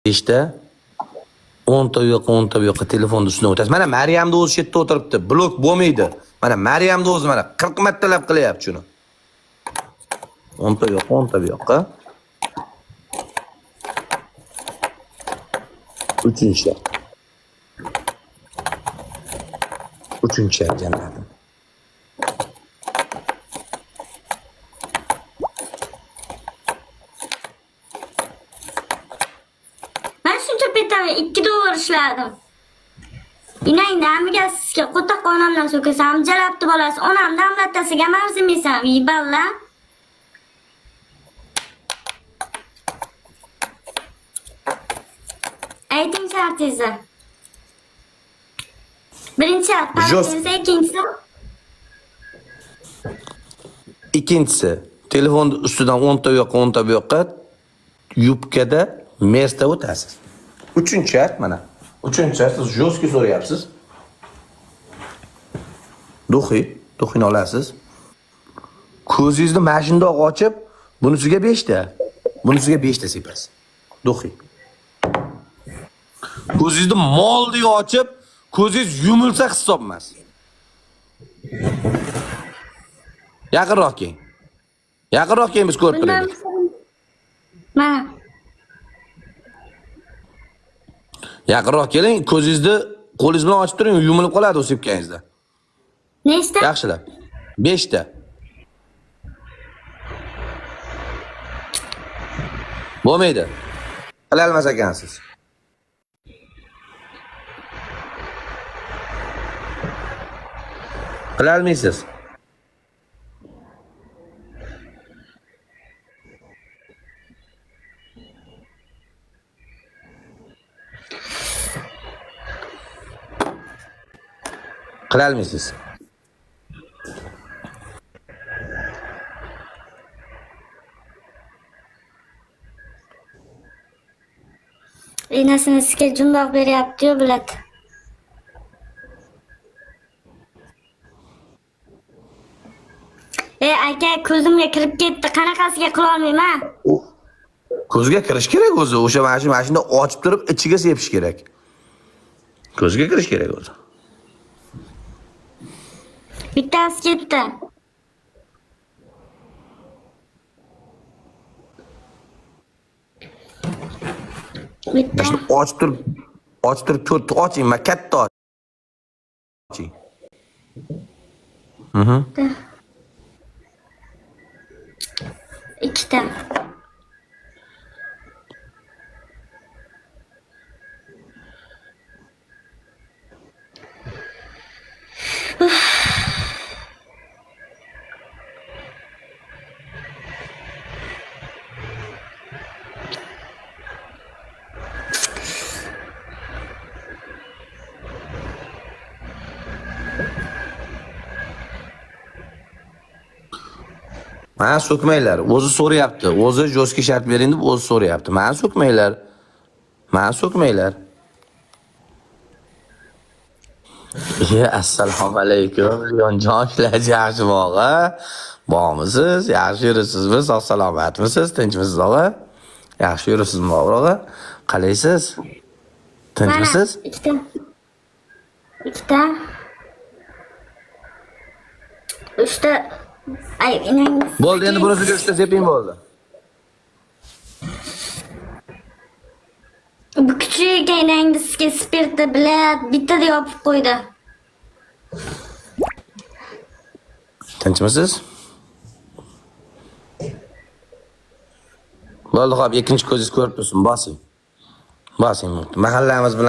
5ta 10ta bu yoqqa telefonni ustidan o'tasiz. Mana Maryamni o'zi shu yerda o'tiribdi. Blok bo'lmaydi. Mana Maryamni o'zi mana 40 martalab qilyapti shuni. 10ta bu yoqqa. 3-chi. 3-chi jannatim. Ben shuncha petaga 2 dollar ishladim. Inang damiga sizga quta qonamdan so'kasam, jalabdi bolasi, onam damlatasiga marzimaysan, yiballa. Ayting shartingizni. Birinchi patensiya, Ikkinchisi, telefon ustidan 10ta bu yoqqa yubkada mesda o'tasiz. 3-chi shart mana. 3-chi shart siz jo'ski so'rayapsiz. Do'xini olasiz. Ko'zingizni mana shundoq ochib, bunisiga 5ta. Bunisiga 5ta sepasiz. Do'xi. Ko'zingizni moldek ochib, ko'zingiz yumilsa hisob emas. Yaqinroq keling. Yaqinroq keling, biz ko'rib turaylik. Mana. Yaqinroq keling, ko'zingizni qo'lingiz bilan ochib turing, yumilib qoladi o'sib sepkangizda. Nechta? Yaxshilab. 5ta. Bo'lmaydi. Qila olmas ekansiz. Qila olmaysiz. Qila olmaysiz. Enasini sizga jundoq beryapti-yu, biladi. Aka, ko'zimga kirib ketdi. Qanaqasiga qila olmayman? Ko'zga kirish kerak o'zi. O'sha mashina ochib turib, ichiga sepish kerak. Ko'zga kirish kerak o'zi. Bittasi ketdi. Bitta. Ochib turib 4 oching, ma katta oching. Ikkita. Mana so'kmanglar. O'zi so'rayapti. O'zi jo'ski shart bering deb o'zi so'rayapti. Mana so'kmanglar. Assalomu alaykum. Yonjoshlar yaxshimi og'a? Bormisiz? Yaxshi yuribsizmi? Sog' salomatmisiz? Tinchmisiz og'a? Yaxshi yuribsizmi og'a? Qalaysiz? Tinchmisiz? Ikkita. Uchta. Ay, inang. Bo'ldi, endi bunisiga 3ta seping bo'ldi. Bu kichik inangni sizga spirtda bilad, bittada yopib qo'ydi. Tinchmisiz? Bo'ldi, xo'p, ikkinchi ko'zingiz ko'rib tursin, bosing. Mahallamiz bilan